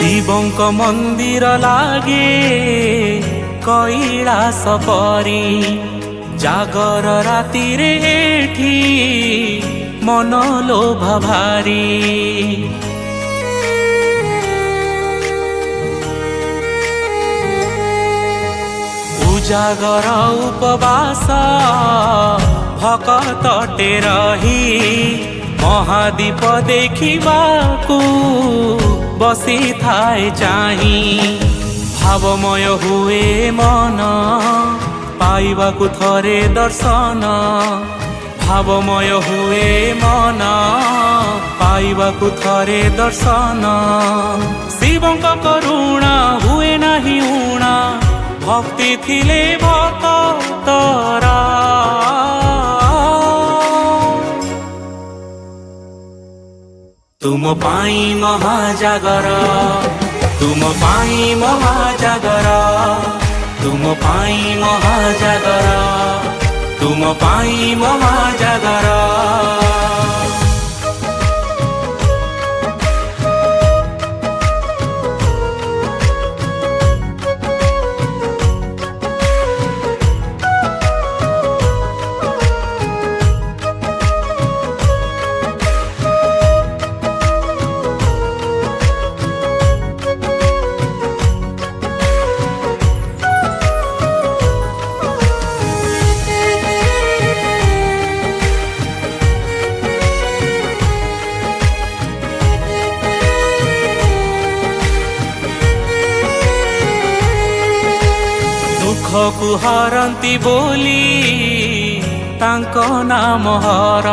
शिवंक मंदिर लागे कैलास परी जागर राति रे एठी मन लोभ भारी। उजागर उपवास भकतटे रही महादीप देखिबाकू बसी थाए चाही। भावमय हुए मन पाइबाकू थरे दर्शन भावमय हुए मन पाइबाकू थरे दर्शन। शिवंक करुणा हुए नाही ऊणा भक्ति थिले भक्तरा। तुम पाई महाजागर तुम पाई महाजागर तुम पाई महाजागर तुम पाई महाजागर। दुख को हरंती बोली तांको नाम हर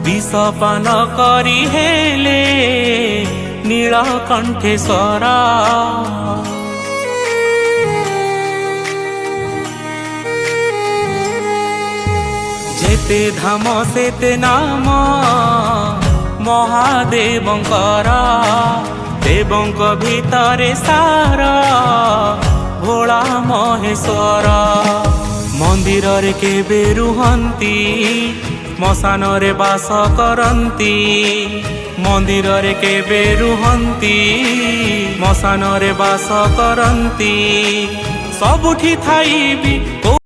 विषपान करी हेले नीलकंठेश्वर। जेते धाम सेते नाम महादेवंकर देवंक भितरे सारा भोला महेश्वर। मंदिर रे केबे रुहंती मशान रे बास करंती मंदिर रे केबे रुहंती मशान रे बास करंती। सबुठी थाई भी